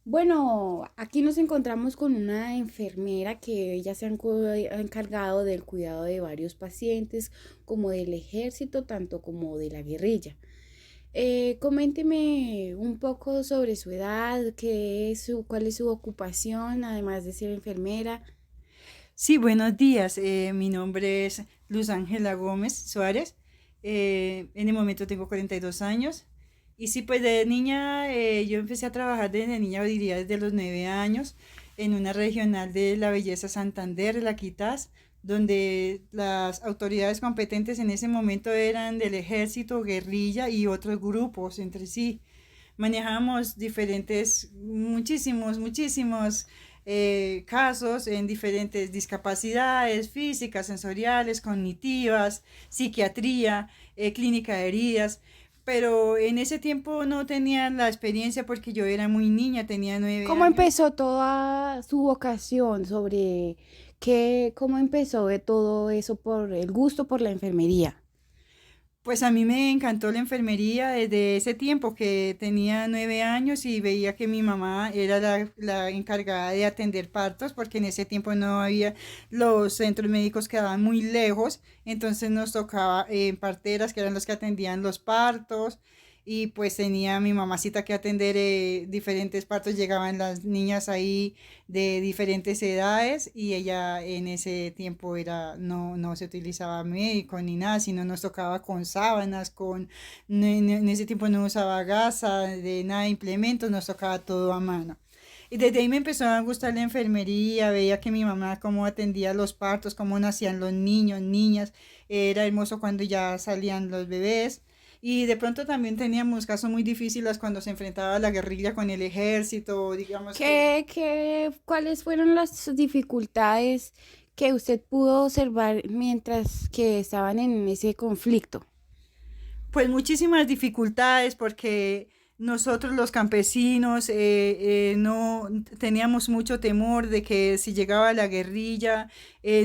Bueno, aquí nos encontramos con una enfermera que ella ha encargado del cuidado de varios pacientes, como del ejército, tanto como de la guerrilla. Coménteme un poco sobre su edad, cuál es su ocupación, además de ser enfermera. Sí, buenos días. Mi nombre es Luz Ángela Gómez Suárez. En el momento tengo 42 años. Y sí, pues de niña, yo empecé a trabajar desde niña, diría desde los 9 años, en una regional de la belleza Santander, La Quitas, donde las autoridades competentes en ese momento eran del ejército, guerrilla y otros grupos entre sí. Manejamos muchísimos casos en diferentes discapacidades físicas, sensoriales, cognitivas, psiquiatría, clínica de heridas. Pero en ese tiempo no tenía la experiencia porque yo era muy niña, tenía 9 años. ¿Cómo empezó toda su vocación cómo empezó de todo eso por el gusto por la enfermería? Pues a mí me encantó la enfermería desde ese tiempo que tenía 9 años y veía que mi mamá era la encargada de atender partos porque en ese tiempo no había, los centros médicos quedaban muy lejos, entonces nos tocaba parteras que eran los que atendían los partos y pues tenía mi mamacita que atender diferentes partos, llegaban las niñas ahí de diferentes edades y ella en ese tiempo no se utilizaba médico ni nada, sino nos tocaba con sábanas, en ese tiempo no usaba gasa, de nada de implementos, nos tocaba todo a mano. Y desde ahí me empezó a gustar la enfermería, veía que mi mamá cómo atendía los partos, cómo nacían los niños, niñas, era hermoso cuando ya salían los bebés. Y de pronto también teníamos casos muy difíciles cuando se enfrentaba la guerrilla con el ejército, digamos que ¿Cuáles fueron las dificultades que usted pudo observar mientras que estaban en ese conflicto? pues muchísimas dificultades porque nosotros los campesinos no teníamos mucho temor de que si llegaba la guerrilla,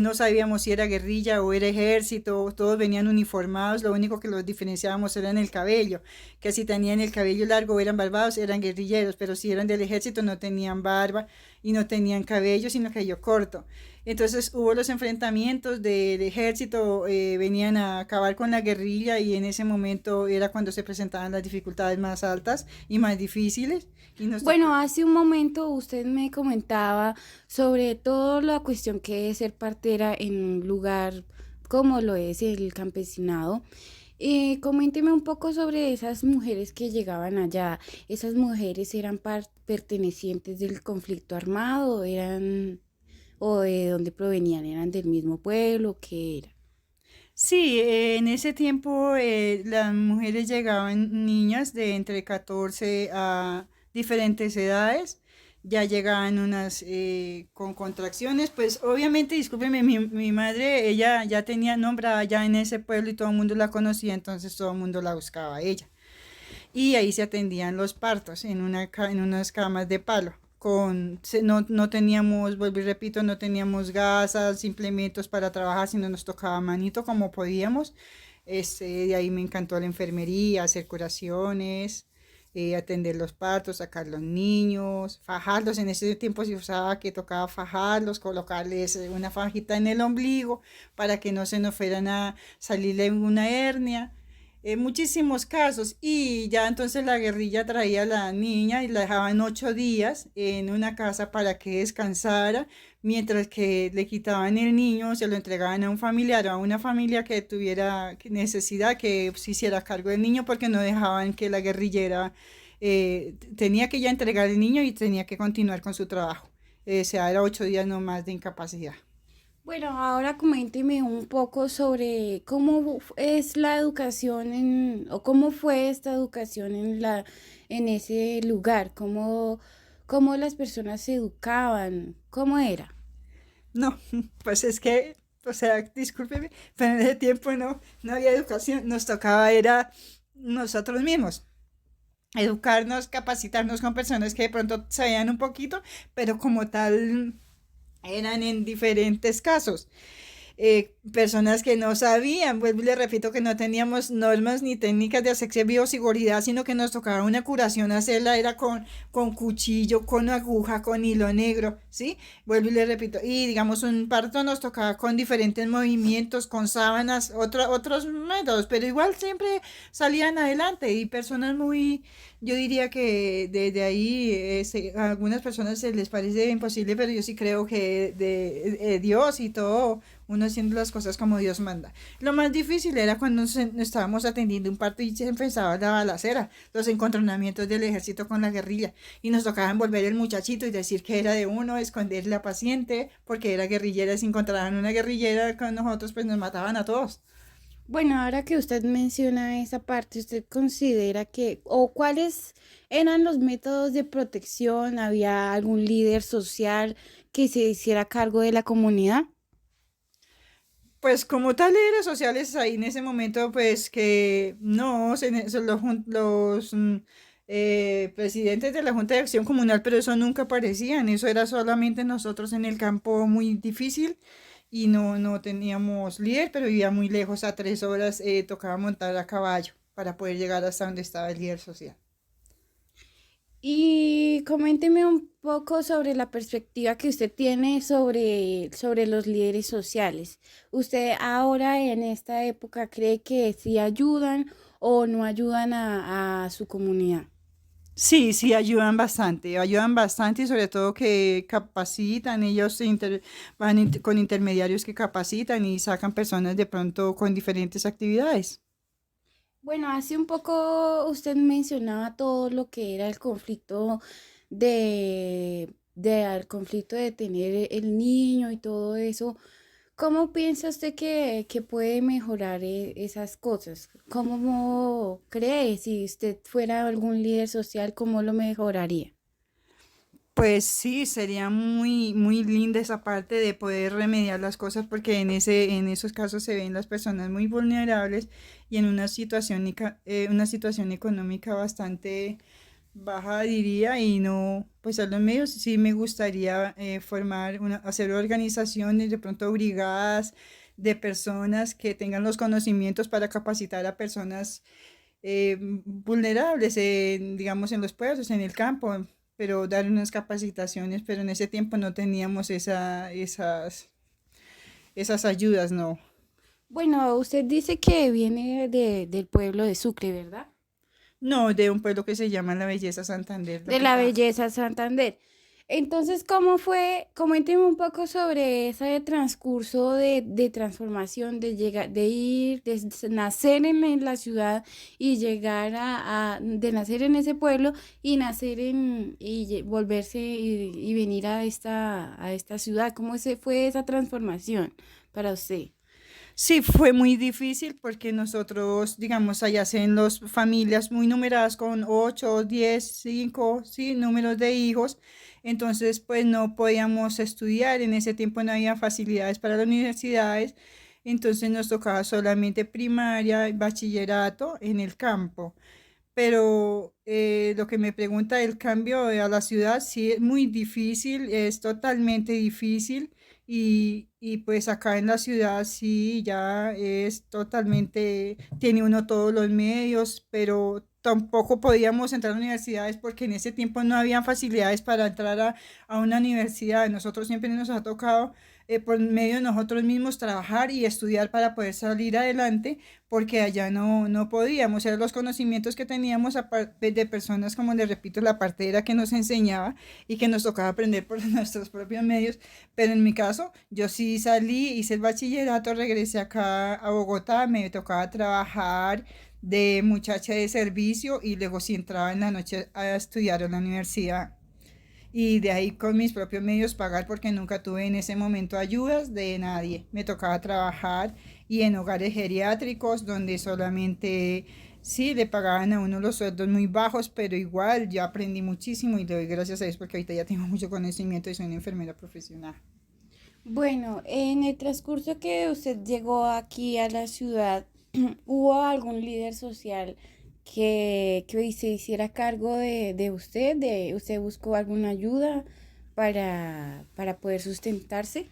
no sabíamos si era guerrilla o era ejército, todos venían uniformados, lo único que los diferenciábamos era en el cabello, que si tenían el cabello largo o eran barbados eran guerrilleros, pero si eran del ejército no tenían barba y no tenían cabello, sino cabello corto. Entonces hubo los enfrentamientos del ejército, venían a acabar con la guerrilla y en ese momento era cuando se presentaban las dificultades más altas y más difíciles y nos tocó. Bueno, hace un momento usted me comentaba sobre toda la cuestión que es ser partera en un lugar como lo es el campesinado. Coménteme un poco sobre esas mujeres que llegaban allá. ¿Esas mujeres eran pertenecientes del conflicto armado? ¿O de dónde provenían? ¿Eran del mismo pueblo? ¿Qué era? Sí, en ese tiempo las mujeres llegaban niñas de entre 14 a diferentes edades, ya llegaban unas con contracciones, pues obviamente, discúlpeme, mi madre, ella ya tenía nombrada ya en ese pueblo y todo el mundo la conocía, entonces todo el mundo la buscaba a ella. Y ahí se atendían los partos en unas camas de palo. No teníamos, vuelvo y repito, no teníamos gasas, implementos para trabajar, sino nos tocaba manito como podíamos. De ahí me encantó la enfermería, hacer curaciones, atender los partos, sacar los niños, fajarlos. En ese tiempo se usaba que tocaba fajarlos, colocarles una fajita en el ombligo para que no se nos fueran a salirle una hernia, muchísimos casos. Y ya entonces la guerrilla traía a la niña y la dejaban 8 días en una casa para que descansara, mientras que le quitaban el niño, se lo entregaban a un familiar o a una familia que tuviera necesidad, que se hiciera cargo del niño, porque no dejaban que la guerrillera tenía que ya entregar el niño y tenía que continuar con su trabajo. O sea, era 8 días no más de incapacidad. Bueno, ahora coménteme un poco sobre es la educación o cómo fue esta educación en ese lugar, cómo las personas se educaban, cómo era. No, pues es que, o sea, discúlpeme, pero en ese tiempo no había educación, nos tocaba era nosotros mismos, educarnos, capacitarnos con personas que de pronto sabían un poquito, pero como tal eran en diferentes casos. personas que no sabían, vuelvo y le repito que no teníamos normas ni técnicas de asepsia y bioseguridad, sino que nos tocaba una curación hacerla, era con cuchillo, con aguja, con hilo negro, ¿sí? Vuelvo y le repito, y digamos un parto nos tocaba con diferentes movimientos, con sábanas, otros métodos, pero igual siempre salían adelante y personas muy, yo diría que desde ahí a algunas personas se les parece imposible, pero yo sí creo que de Dios y todo, uno haciendo las cosas como Dios manda. Lo más difícil era cuando estábamos atendiendo un parto y se empezaba la balacera, los encontronamientos del ejército con la guerrilla, y nos tocaba envolver el muchachito y decir que era de uno, esconder la paciente, porque era guerrillera, y si encontraban una guerrillera con nosotros, pues nos mataban a todos. Bueno, ahora que usted menciona esa parte, ¿usted considera que, o cuáles eran los métodos de protección? ¿Había algún líder social que se hiciera cargo de la comunidad? Pues como tal líderes sociales ahí en ese momento, pues que no, son presidentes de la Junta de Acción Comunal, pero eso nunca aparecían, eso era solamente nosotros en el campo muy difícil y no teníamos líder, pero vivía muy lejos, a 3 horas, tocaba montar a caballo para poder llegar hasta donde estaba el líder social. Y coménteme un poco sobre la perspectiva que usted tiene sobre los líderes sociales. ¿Usted ahora en esta época cree que sí ayudan o no ayudan a su comunidad? Sí, sí, ayudan bastante y sobre todo que capacitan, ellos con intermediarios que capacitan y sacan personas de pronto con diferentes actividades. Bueno, hace un poco usted mencionaba todo lo que era el conflicto al conflicto de tener el niño y todo eso. ¿Cómo piensa usted que puede mejorar esas cosas? ¿Cómo cree si usted fuera algún líder social, cómo lo mejoraría? Pues sí, sería muy, muy linda esa parte de poder remediar las cosas porque en esos casos se ven las personas muy vulnerables y en una situación económica bastante baja, diría, y no, pues a los medios sí me gustaría hacer organizaciones, de pronto brigadas de personas que tengan los conocimientos para capacitar a personas vulnerables, digamos, en los pueblos, en el campo, pero dar unas capacitaciones, pero en ese tiempo no teníamos esas ayudas, no. Bueno, usted dice que viene del pueblo de Sucre, ¿verdad? No, de un pueblo que se llama La Belleza Santander, lo De que la pasa. belleza Santander. Entonces, ¿cómo fue? Coménteme un poco sobre ese transcurso de transformación, de llegar, de ir, nacer en la ciudad y llegar de nacer en ese pueblo y nacer volverse y venir a esta ciudad. ¿Cómo se fue esa transformación para usted? Sí, fue muy difícil porque nosotros, digamos, allá hacen las familias muy numeradas con 8, 10, 5, sí, números de hijos. Entonces, pues no podíamos estudiar. En ese tiempo no había facilidades para las universidades. Entonces nos tocaba solamente primaria, bachillerato en el campo. Pero lo que me pregunta el cambio a la ciudad, sí es muy difícil, es totalmente difícil y pues acá en la ciudad sí ya es totalmente, tiene uno todos los medios, pero tampoco podíamos entrar a universidades porque en ese tiempo no habían facilidades para entrar a una universidad. Nosotros siempre nos ha tocado por medio de nosotros mismos trabajar y estudiar para poder salir adelante porque allá no podíamos, eran los conocimientos que teníamos de personas, como les repito, la partera que nos enseñaba y que nos tocaba aprender por nuestros propios medios, pero en mi caso, yo sí salí, hice el bachillerato, regresé acá a Bogotá, me tocaba trabajar de muchacha de servicio y luego sí entraba en la noche a estudiar en la universidad y de ahí con mis propios medios pagar porque nunca tuve en ese momento ayudas de nadie. Me tocaba trabajar y en hogares geriátricos donde solamente sí le pagaban a uno los sueldos muy bajos, pero igual yo aprendí muchísimo y le doy gracias a Dios porque ahorita ya tengo mucho conocimiento y soy una enfermera profesional. Bueno, en el transcurso que usted llegó aquí a la ciudad, ¿hubo algún líder social que hoy se hiciera cargo de usted? ¿Usted buscó alguna ayuda para poder sustentarse?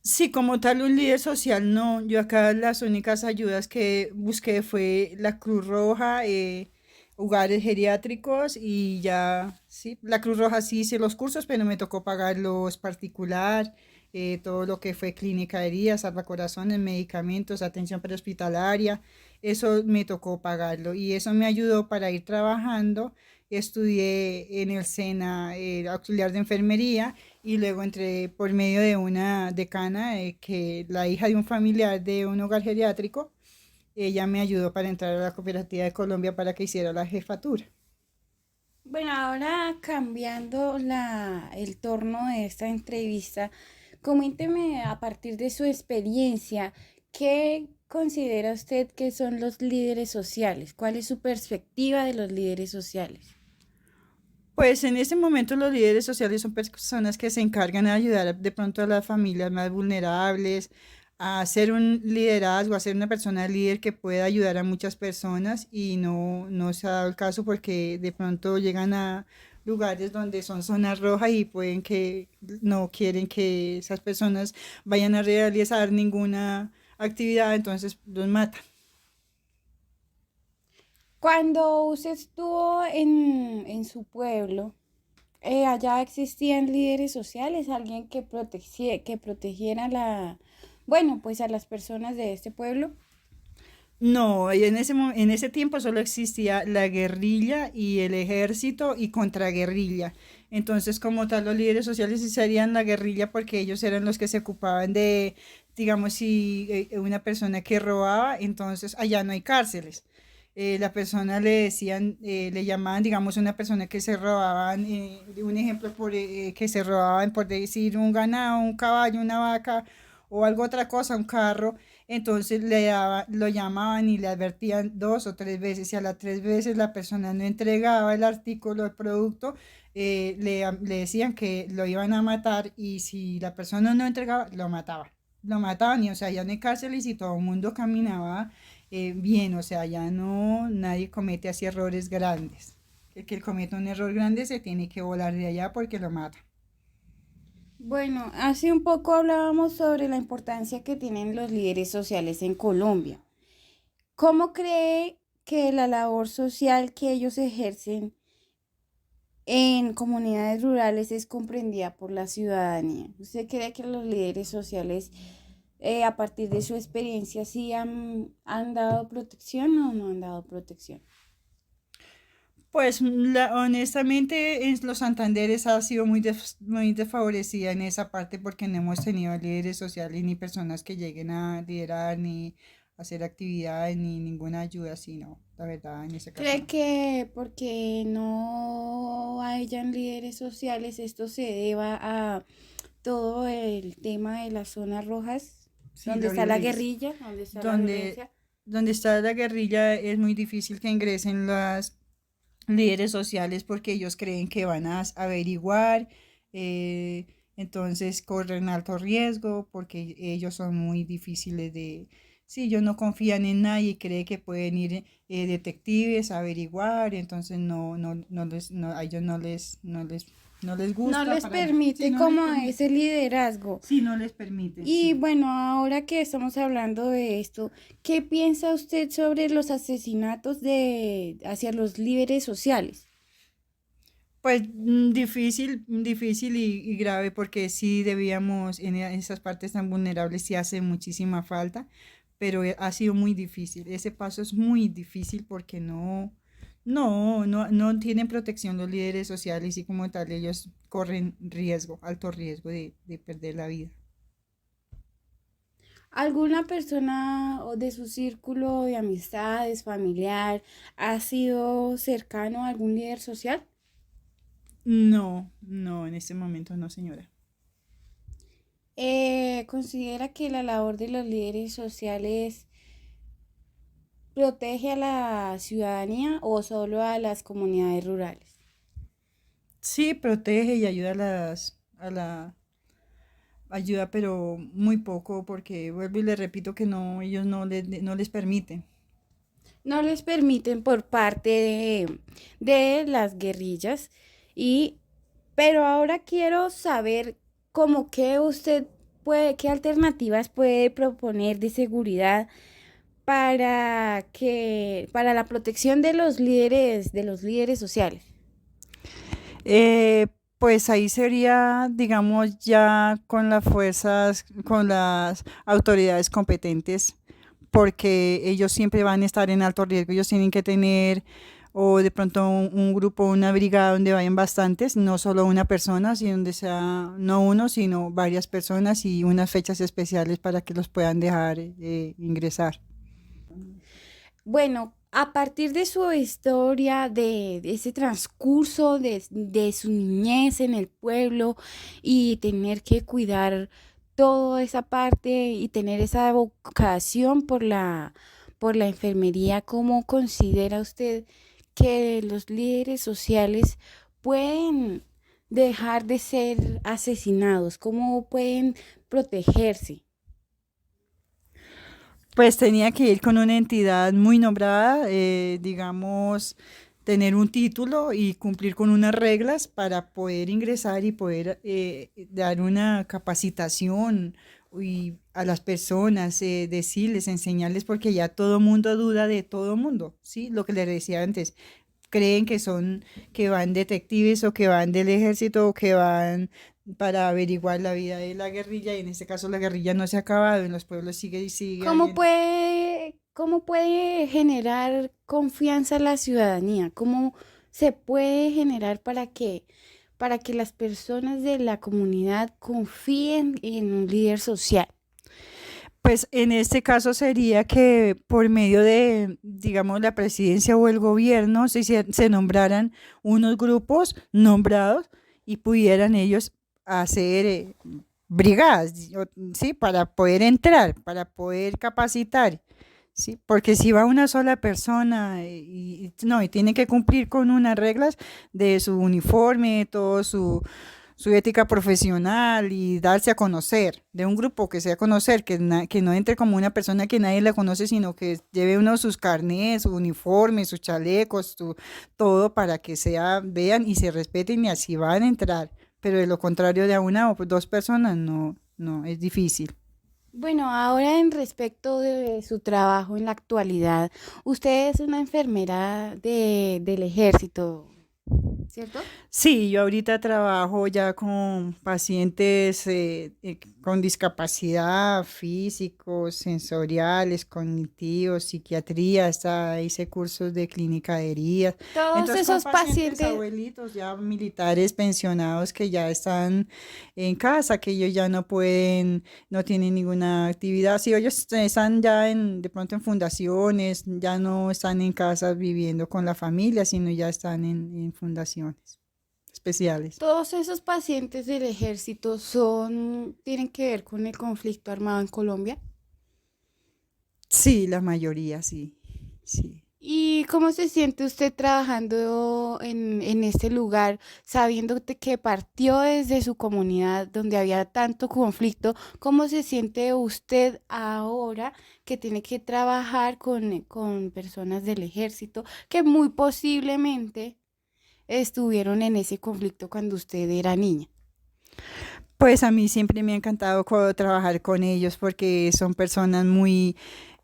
Sí, como tal, un líder social, no. Yo acá las únicas ayudas que busqué fue la Cruz Roja, hogares geriátricos y ya, sí, la Cruz Roja sí hice los cursos, pero me tocó pagarlos particular, todo lo que fue clínica de heridas, salvacorazones, medicamentos, atención prehospitalaria, eso me tocó pagarlo y eso me ayudó para ir trabajando. Estudié en el SENA, auxiliar de enfermería y luego entré por medio de una decana, que la hija de un familiar de un hogar geriátrico, ella me ayudó para entrar a la Cooperativa de Colombia para que hiciera la jefatura. Bueno, ahora cambiando el torno de esta entrevista, coménteme a partir de su experiencia, ¿qué considera usted que son los líderes sociales? ¿Cuál es su perspectiva de los líderes sociales? Pues en este momento los líderes sociales son personas que se encargan de ayudar de pronto a las familias más vulnerables, a ser un liderazgo, a ser una persona líder que pueda ayudar a muchas personas y no se ha dado el caso porque de pronto llegan a lugares donde son zonas rojas y pueden que no quieren que esas personas vayan a realizar ninguna actividad, entonces los matan. Cuando usted estuvo en su pueblo, allá existían líderes sociales, alguien que protegiera bueno, pues a las personas de este pueblo. No, y en ese tiempo solo existía la guerrilla y el ejército y contraguerrilla. Entonces, como tal, los líderes sociales sí serían la guerrilla porque ellos eran los que se ocupaban de, digamos, si una persona que robaba, entonces allá no hay cárceles. La persona le decían, le llamaban, digamos, una persona que se robaban, un ejemplo que se robaban, por decir, un ganado, un caballo, una vaca o algo otra cosa, un carro, entonces lo llamaban y le advertían dos o tres veces y a las tres veces la persona no entregaba el artículo, el producto, le decían que lo iban a matar y si la persona no entregaba, lo mataba. Lo mataban y o sea, ya no hay cárceles y todo el mundo caminaba bien, o sea, ya no, nadie comete así errores grandes. El que cometa un error grande se tiene que volar de allá porque lo mata. Bueno, hace un poco hablábamos sobre la importancia que tienen los líderes sociales en Colombia. ¿Cómo cree que la labor social que ellos ejercen en comunidades rurales es comprendida por la ciudadanía? ¿Usted cree que los líderes sociales, a partir de su experiencia, sí han dado protección o no han dado protección? Pues honestamente en los Santanderes ha sido muy desfavorecida en esa parte porque no hemos tenido líderes sociales ni personas que lleguen a liderar ni hacer actividades ni ninguna ayuda así, no, la verdad en ese caso ¿Cree no. que porque no hayan líderes sociales esto se deba a todo el tema de las zonas rojas, Sí, donde la está la violencia. guerrilla, donde está la Donde, violencia? donde está la guerrilla es muy difícil que ingresen las líderes sociales porque ellos creen que van a averiguar, eh, entonces corren alto riesgo porque ellos son muy difíciles de, si ellos no confían en nadie y creen que pueden ir detectives a averiguar, entonces a ellos no les No gusta les para nada, sí, permite no les como permite, ese liderazgo. sí, no les permiten, Y sí. bueno, ahora que estamos hablando de esto, ¿qué piensa usted sobre los asesinatos hacia los líderes sociales? Pues difícil y grave porque sí debíamos, en esas partes tan vulnerables sí hace muchísima falta, pero ha sido muy difícil. Ese paso es muy difícil porque no tienen protección los líderes sociales y como tal ellos corren riesgo, alto riesgo de perder la vida. ¿Alguna persona o de su círculo de amistades, familiar, ha sido cercano a algún líder social? No, en este momento no, señora. ¿Considera que la labor de los líderes sociales protege a la ciudadanía o solo a las comunidades rurales? Sí, protege y ayuda a la ayuda, pero muy poco, porque vuelvo y le repito que no, ellos no les permiten. No les permiten por parte de las guerrillas y pero ahora quiero saber cómo que usted qué alternativas puede proponer de seguridad para la protección de los líderes sociales? Eh, pues ahí sería, digamos, ya con las fuerzas, con las autoridades competentes, porque ellos siempre van a estar en alto riesgo. Ellos tienen que tener, o de pronto un grupo, una brigada donde vayan bastantes, no solo una persona, sino donde sea no uno, sino varias personas y unas fechas especiales para que los puedan dejar ingresar. Bueno, a partir de su historia, de ese transcurso de su niñez en el pueblo y tener que cuidar toda esa parte y tener esa vocación por la enfermería, ¿cómo considera usted que los líderes sociales pueden dejar de ser asesinados? ¿Cómo pueden protegerse? Pues tenía que ir con una entidad muy nombrada, digamos, tener un título y cumplir con unas reglas para poder ingresar y poder dar una capacitación y a las personas, decirles, enseñarles, porque ya todo mundo duda de todo mundo, ¿sí? Lo que les decía antes, creen que son, que van detectives o que van del ejército o que van para averiguar la vida de la guerrilla y en este caso la guerrilla no se ha acabado, en los pueblos sigue y sigue habiendo. Cómo puede generar confianza en la ciudadanía? ¿Cómo se puede generar para que las personas de la comunidad confíen en un líder social? Pues en este caso sería que por medio de, digamos, la presidencia o el gobierno se nombraran unos grupos nombrados y pudieran ellos hacer brigadas, ¿sí? Para poder entrar, para poder capacitar, ¿sí? Porque si va una sola persona no, y tiene que cumplir con unas reglas de su uniforme, todo su ética profesional y darse a conocer, de un grupo que sea a conocer, que no entre como una persona que nadie la conoce, sino que lleve uno sus carnés, su uniforme, sus chalecos, todo para que sea, vean y se respeten y así van a entrar. Pero de lo contrario de a una o dos personas, no, no, es difícil. Bueno, ahora en respecto de su trabajo en la actualidad, usted es una enfermera del ejército, ¿cierto? Sí, yo ahorita trabajo ya con pacientes con discapacidad físicos, sensoriales, cognitivos, psiquiatría, hasta hice cursos de clínica de heridas. Todos Entonces con esos pacientes pacientes. abuelitos ya militares pensionados que ya están en casa, que ellos ya no pueden, no tienen ninguna actividad. Si ellos están ya de pronto en fundaciones, ya no están en casa viviendo con la familia, sino ya están en fundaciones especiales. Todos esos pacientes del ejército tienen que ver con el conflicto armado en Colombia. Sí, la mayoría, sí, sí. ¿Y cómo se siente usted trabajando en este lugar, sabiendo que partió desde su comunidad donde había tanto conflicto? ¿Cómo se siente usted ahora que tiene que trabajar con personas del ejército que muy posiblemente estuvieron en ese conflicto cuando usted era niña? Pues a mí siempre me ha encantado trabajar con ellos porque son personas muy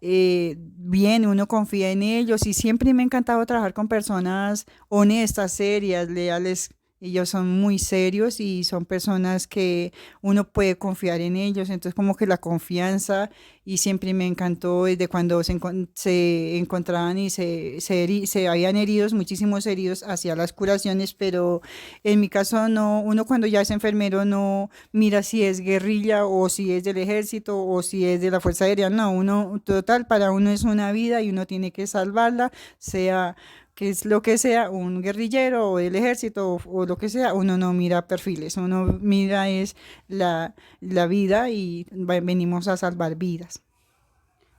bien, uno confía en ellos y siempre me ha encantado trabajar con personas honestas, serias, leales. Ellos son muy serios y son personas que uno puede confiar en ellos, entonces como que la confianza y siempre me encantó desde cuando se encontraban y se habían heridos, muchísimos heridos hacia las curaciones, pero en mi caso no, uno cuando ya es enfermero no mira si es guerrilla o si es del ejército o si es de la Fuerza Aérea, no, uno total, para uno es una vida y uno tiene que salvarla, sea que es lo que sea, un guerrillero o del ejército o lo que sea, uno no mira perfiles, uno mira es la vida y venimos a salvar vidas.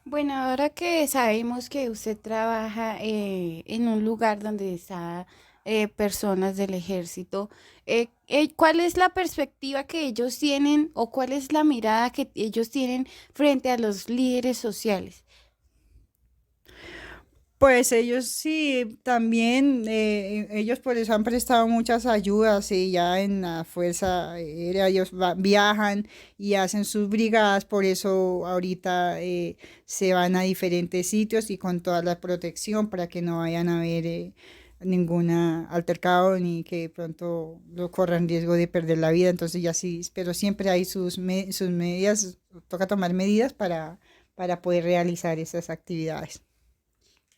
Bueno, ahora que sabemos que usted trabaja en un lugar donde está personas del ejército, ¿cuál es la perspectiva que ellos tienen o cuál es la mirada que ellos tienen frente a los líderes sociales? Pues ellos sí, también, ellos por eso han prestado muchas ayudas y ya en la Fuerza Aérea ellos viajan y hacen sus brigadas, por eso ahorita se van a diferentes sitios y con toda la protección para que no vayan a haber ninguna altercado ni que de pronto lo corran riesgo de perder la vida, entonces ya sí, pero siempre hay sus medidas, toca tomar medidas para poder realizar esas actividades.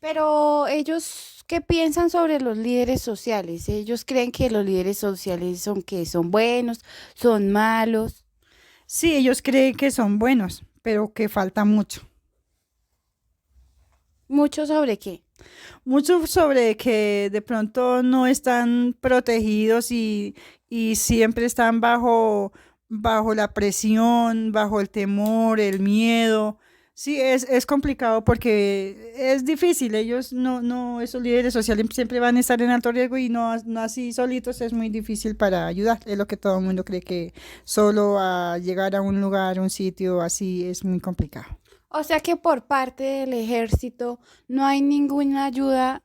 Pero ellos, ¿qué piensan sobre los líderes sociales? Ellos creen que los líderes sociales son que son buenos, son malos. Sí, ellos creen que son buenos, pero que falta mucho. ¿Mucho sobre qué? Mucho sobre que de pronto no están protegidos y siempre están bajo la presión, bajo el temor, el miedo. Sí, es complicado porque es difícil. Ellos esos líderes sociales siempre van a estar en alto riesgo y no así solitos es muy difícil para ayudar. Es lo que todo el mundo cree que solo a llegar a un lugar, un sitio así es muy complicado. O sea que por parte del ejército no hay ninguna ayuda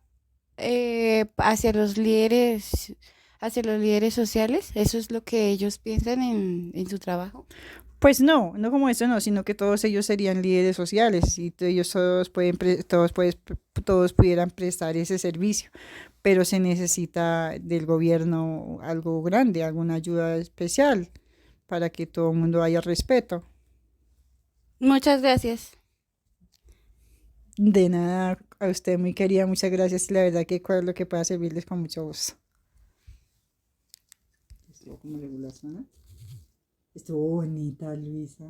hacia los líderes sociales. Eso es lo que ellos piensan en su trabajo. Pues no como eso no, sino que todos ellos serían líderes sociales y ellos todos todos pudieran prestar ese servicio, pero se necesita del gobierno algo grande, alguna ayuda especial para que todo el mundo haya respeto. Muchas gracias. De nada, a usted muy querida, muchas gracias y la verdad que lo que pueda servirles con mucho gusto. Estuvo como regulación, ¿no? Estuvo bonita, Luisa.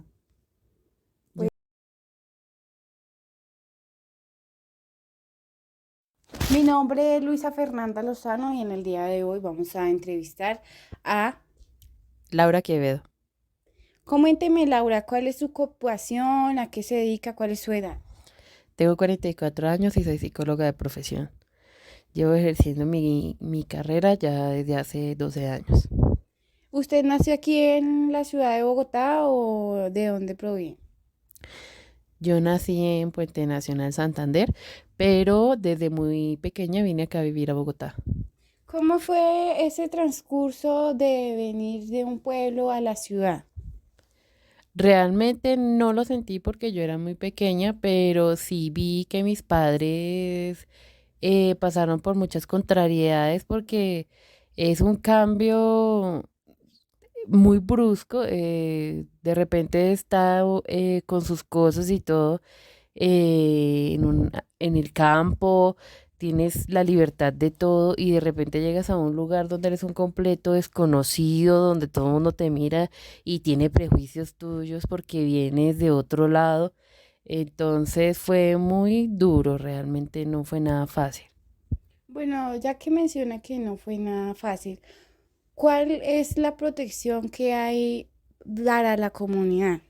Mi nombre es Luisa Fernanda Lozano y en el día de hoy vamos a entrevistar a... Laura Quevedo. Coménteme, Laura, ¿cuál es su ocupación? ¿A qué se dedica? ¿Cuál es su edad? Tengo 44 años y soy psicóloga de profesión. Llevo ejerciendo mi carrera ya desde hace 12 años. ¿Usted nació aquí en la ciudad de Bogotá o de dónde proviene? Yo nací en Puente Nacional, Santander, pero desde muy pequeña vine acá a vivir a Bogotá. ¿Cómo fue ese transcurso de venir de un pueblo a la ciudad? Realmente no lo sentí porque yo era muy pequeña, pero sí vi que mis padres pasaron por muchas contrariedades porque es un cambio muy brusco, de repente está con sus cosas y todo en el campo, tienes la libertad de todo y de repente llegas a un lugar donde eres un completo desconocido, donde todo el mundo te mira y tiene prejuicios tuyos porque vienes de otro lado. Entonces fue muy duro, realmente no fue nada fácil. Bueno, ya que menciona que no fue nada fácil, ¿cuál es la protección que hay para la comunidad?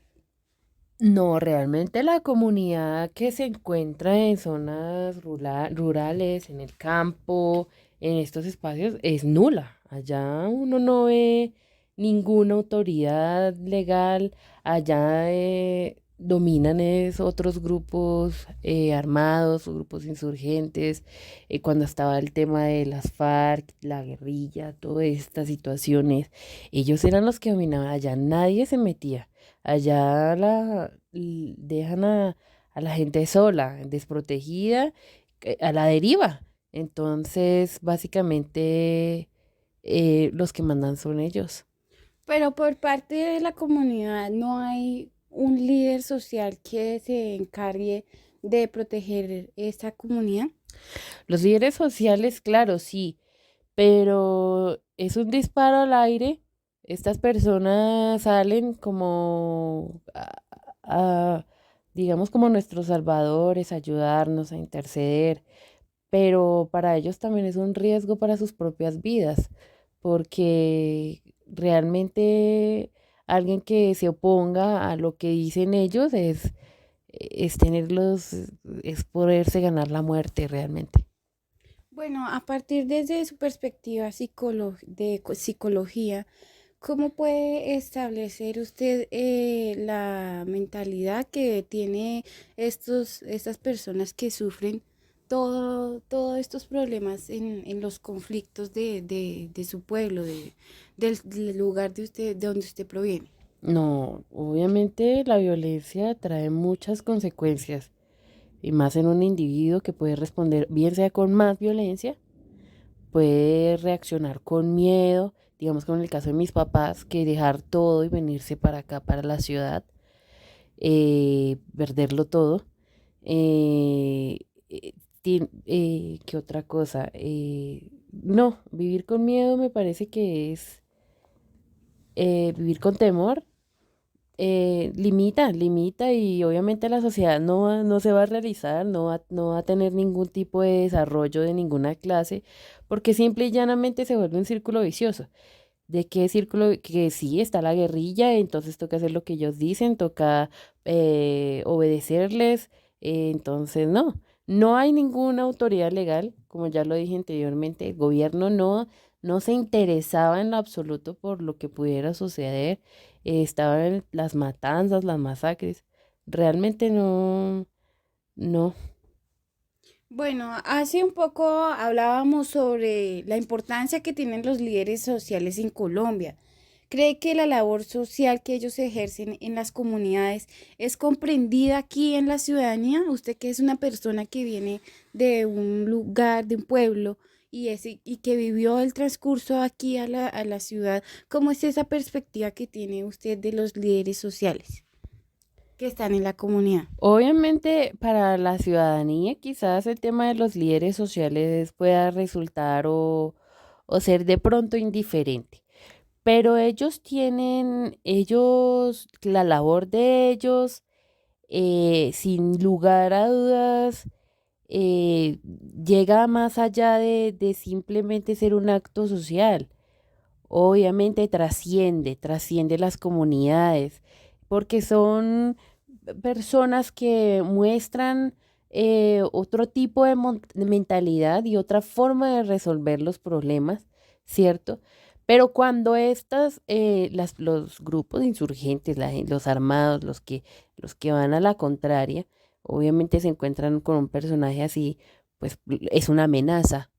No, realmente la comunidad que se encuentra en zonas rurales, en el campo, en estos espacios, es nula. Allá uno no ve ninguna autoridad legal, allá dominan es otros grupos armados, o grupos insurgentes. Cuando estaba el tema de las FARC, la guerrilla, todas estas situaciones, ellos eran los que dominaban, allá nadie se metía. Allá dejan a la gente sola, desprotegida, a la deriva. Entonces, básicamente, los que mandan son ellos. Pero por parte de la comunidad no hay un líder social que se encargue de proteger esta comunidad. Los líderes sociales, claro, sí, pero es un disparo al aire. Estas personas salen como, a, digamos, como nuestros salvadores, a ayudarnos, a interceder, pero para ellos también es un riesgo para sus propias vidas, porque realmente alguien que se oponga a lo que dicen ellos es tenerlos, es poderse ganar la muerte realmente. Bueno, a partir desde su perspectiva psicología, ¿cómo puede establecer usted la mentalidad que tiene estas personas que sufren todos estos problemas en los conflictos de su pueblo, del lugar de usted, de donde usted proviene. No, obviamente la violencia trae muchas consecuencias y más en un individuo que puede responder bien sea con más violencia, puede reaccionar con miedo, digamos como en el caso de mis papás, que dejar todo y venirse para acá, para la ciudad, perderlo todo. Eh, ¿Qué otra cosa? No, vivir con miedo me parece que es vivir con temor. Limita y obviamente la sociedad no se va a realizar, no va a tener ningún tipo de desarrollo de ninguna clase, porque simple y llanamente se vuelve un círculo vicioso. ¿De qué círculo? Que sí, está la guerrilla, entonces toca hacer lo que ellos dicen, toca obedecerles, entonces no hay ninguna autoridad legal, como ya lo dije anteriormente, el gobierno no se interesaba en lo absoluto por lo que pudiera suceder, estaban las matanzas, las masacres, realmente no. Bueno, hace un poco hablábamos sobre la importancia que tienen los líderes sociales en Colombia. ¿Cree que la labor social que ellos ejercen en las comunidades es comprendida aquí en la ciudadanía? Usted que es una persona que viene de un lugar, de un pueblo y que vivió el transcurso aquí a la ciudad, ¿cómo es esa perspectiva que tiene usted de los líderes sociales que están en la comunidad? Obviamente para la ciudadanía quizás el tema de los líderes sociales pueda resultar o ser de pronto indiferente, pero la labor de ellos, sin lugar a dudas, llega más allá de simplemente ser un acto social. Obviamente trasciende las comunidades, porque son personas que muestran otro tipo de mentalidad y otra forma de resolver los problemas, ¿cierto? Pero cuando los grupos insurgentes, los armados, los que van a la contraria, obviamente se encuentran con un personaje así, pues es una amenaza,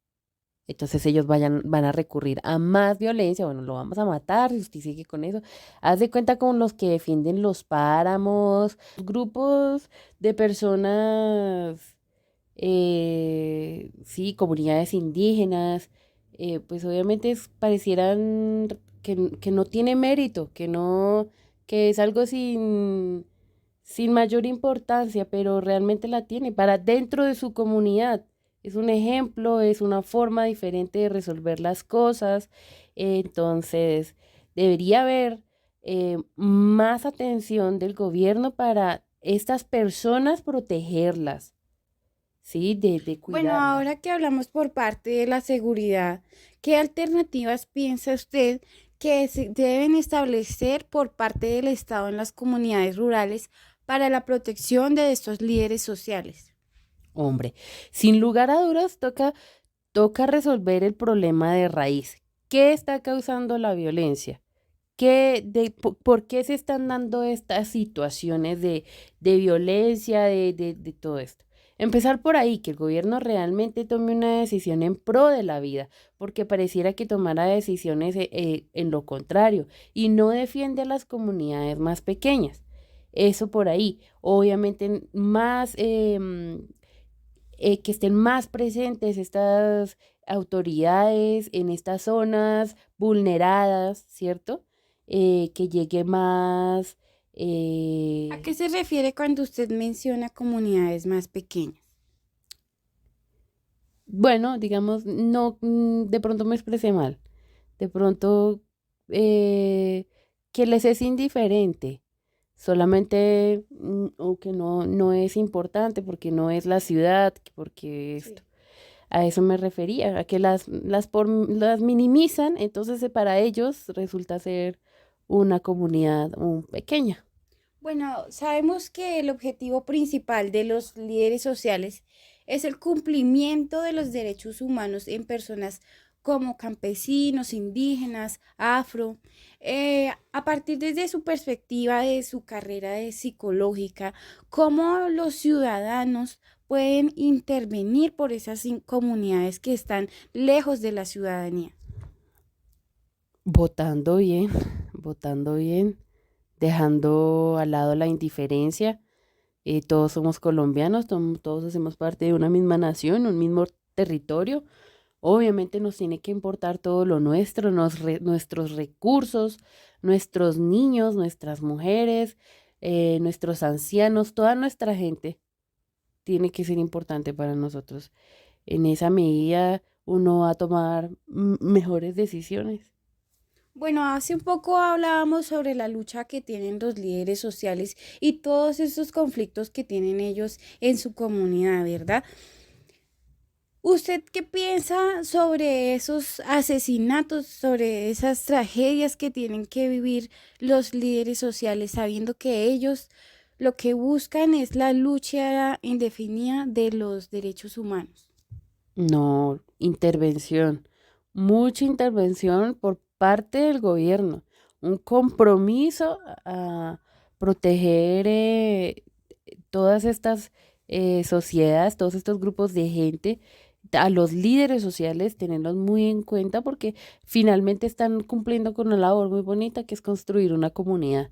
entonces ellos van a recurrir a más violencia, bueno, lo vamos a matar si usted sigue con eso. Haz de cuenta con los que defienden los páramos, grupos de personas, sí, comunidades indígenas, pues obviamente parecieran que no tiene mérito, que es algo sin mayor importancia, pero realmente la tiene para dentro de su comunidad. Es un ejemplo, es una forma diferente de resolver las cosas. Entonces, debería haber más atención del gobierno para estas personas, protegerlas, ¿sí? De Bueno, cuidarlas. ahora que hablamos por parte de la seguridad, ¿qué alternativas piensa usted que se deben establecer por parte del Estado en las comunidades rurales para la protección de estos líderes sociales? Hombre, sin lugar a dudas, toca resolver el problema de raíz. ¿Qué está causando la violencia? ¿Por qué se están dando estas situaciones de violencia, de todo esto? Empezar por ahí, que el gobierno realmente tome una decisión en pro de la vida, porque pareciera que tomara decisiones en lo contrario y no defiende a las comunidades más pequeñas. Eso por ahí. Obviamente más que estén más presentes estas autoridades en estas zonas vulneradas, ¿cierto? Que llegue más, ¿A qué eh, se refiere cuando usted menciona comunidades más pequeñas? bueno, digamos, no, de pronto me expresé mal, de pronto eh, que les es indiferente, solamente o que no es importante porque no es la ciudad, porque esto. Sí. A eso me refería, a que las minimizan, entonces para ellos resulta ser una comunidad pequeña. Bueno, sabemos que el objetivo principal de los líderes sociales es el cumplimiento de los derechos humanos en personas como campesinos, indígenas, afro. A partir desde su perspectiva de su carrera de psicológica, ¿cómo los ciudadanos pueden intervenir por esas comunidades que están lejos de la ciudadanía? Votando bien, votando bien, dejando al lado la indiferencia. Todos somos colombianos, todos hacemos parte de una misma nación, un mismo territorio. Obviamente nos tiene que importar todo lo nuestro, nuestros recursos, nuestros niños, nuestras mujeres, nuestros ancianos, toda nuestra gente tiene que ser importante para nosotros. En esa medida uno va a tomar mejores decisiones. Bueno, hace un poco hablábamos sobre la lucha que tienen los líderes sociales y todos esos conflictos que tienen ellos en su comunidad, ¿verdad? ¿Usted qué piensa sobre esos asesinatos, sobre esas tragedias que tienen que vivir los líderes sociales, sabiendo que ellos lo que buscan es la lucha indefinida de los derechos humanos? No, intervención, mucha intervención por parte del gobierno, un compromiso a proteger todas estas sociedades, todos estos grupos de gente, a los líderes sociales, tenerlos muy en cuenta porque finalmente están cumpliendo con una labor muy bonita que es construir una comunidad,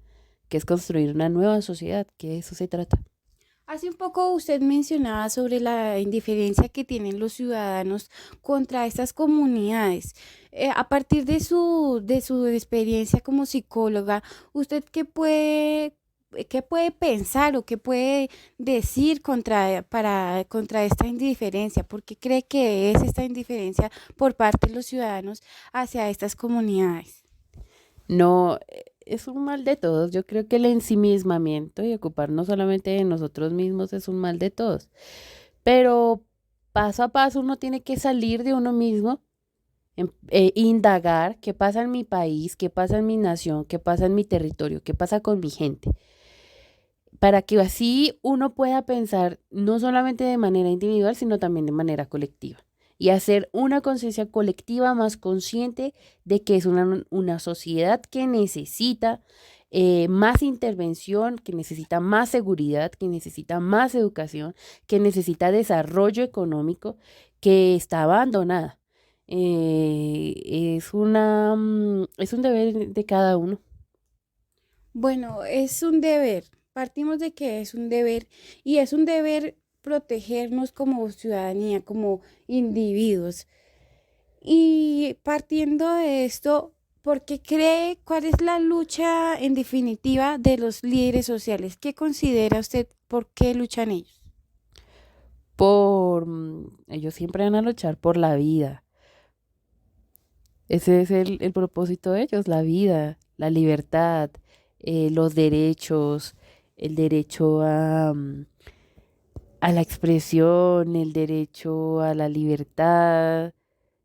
que es construir una nueva sociedad, que de eso se trata. Hace un poco usted mencionaba sobre la indiferencia que tienen los ciudadanos contra estas comunidades. A partir de su experiencia como psicóloga, ¿usted qué puede pensar o qué puede decir contra esta indiferencia? ¿Por qué cree que es esta indiferencia por parte de los ciudadanos hacia estas comunidades? No, es un mal de todos. Yo creo que el ensimismamiento y ocuparnos solamente de nosotros mismos es un mal de todos. Pero paso a paso uno tiene que salir de uno mismo, indagar qué pasa en mi país, qué pasa en mi nación, qué pasa en mi territorio, qué pasa con mi gente, para que así uno pueda pensar no solamente de manera individual, sino también de manera colectiva. Y hacer una conciencia colectiva más consciente de que es una sociedad que necesita más intervención, que necesita más seguridad, que necesita más educación, que necesita desarrollo económico, que está abandonada. Es un deber de cada uno. Bueno, es un deber. Partimos de que es un deber y es un deber protegernos como ciudadanía, como individuos. Y partiendo de esto, ¿por qué cree cuál es la lucha en definitiva de los líderes sociales? ¿Qué considera usted por qué luchan ellos? Ellos siempre van a luchar por la vida. Ese es el propósito de ellos, la vida, la libertad, los derechos, el derecho a la expresión, el derecho a la libertad.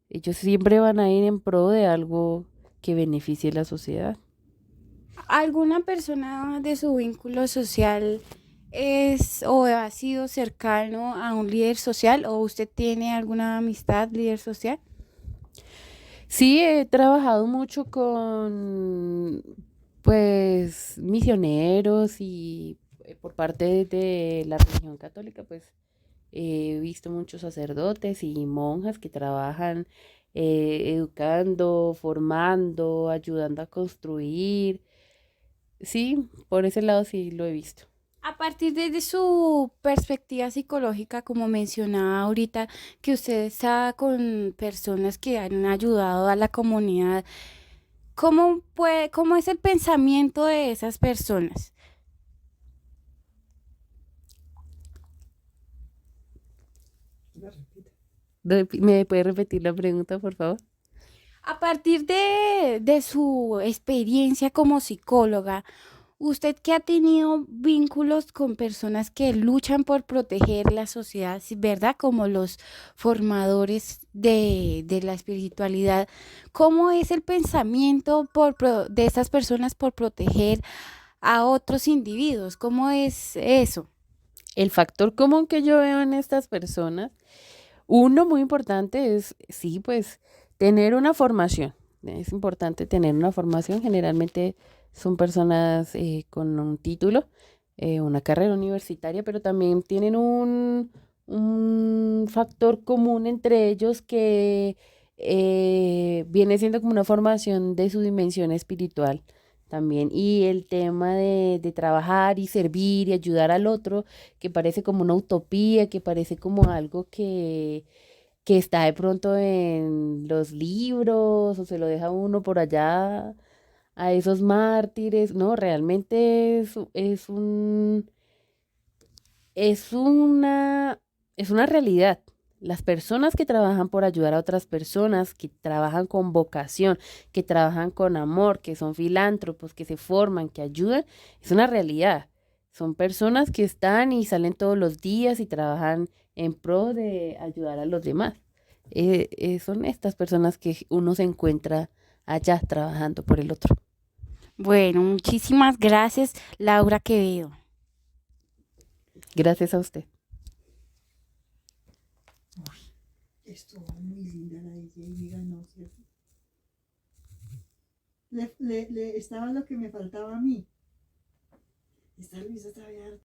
Ellos siempre van a ir en pro de algo que beneficie a la sociedad. ¿Alguna persona de su vínculo social es o ha sido cercano a un líder social o usted tiene alguna amistad líder social? Sí, he trabajado mucho con, pues, misioneros y por parte de la religión católica, pues, he visto muchos sacerdotes y monjas que trabajan educando, formando, ayudando a construir. Sí, por ese lado sí lo he visto. A partir de su perspectiva psicológica, como mencionaba ahorita, que usted está con personas que han ayudado a la comunidad, cómo es el pensamiento de esas personas? ¿Me puede repetir la pregunta, por favor? A partir de su experiencia como psicóloga, usted que ha tenido vínculos con personas que luchan por proteger la sociedad, ¿sí, verdad? Como los formadores de la espiritualidad, ¿cómo es el pensamiento de estas personas por proteger a otros individuos? ¿Cómo es eso? El factor común que yo veo en estas personas, uno muy importante es, sí, pues, tener una formación. Es importante tener una formación. Generalmente son personas con un título, una carrera universitaria, pero también tienen un factor común entre ellos que viene siendo como una formación de su dimensión espiritual también. Y el tema de trabajar y servir y ayudar al otro, que parece como una utopía, que parece como algo que está de pronto en los libros o se lo deja uno por allá a esos mártires. No, realmente es una, es una realidad. Las personas que trabajan por ayudar a otras personas, que trabajan con vocación, que trabajan con amor, que son filántropos, que se forman, que ayudan, es una realidad. Son personas que están y salen todos los días y trabajan en pro de ayudar a los demás. Son estas personas que uno se encuentra allá trabajando por el otro. Bueno, muchísimas gracias, Laura Quevedo. Gracias a usted. Estuvo muy linda la DJ y ganó, ¿cierto? Estaba lo que me faltaba a mí. Esta Luisa sabía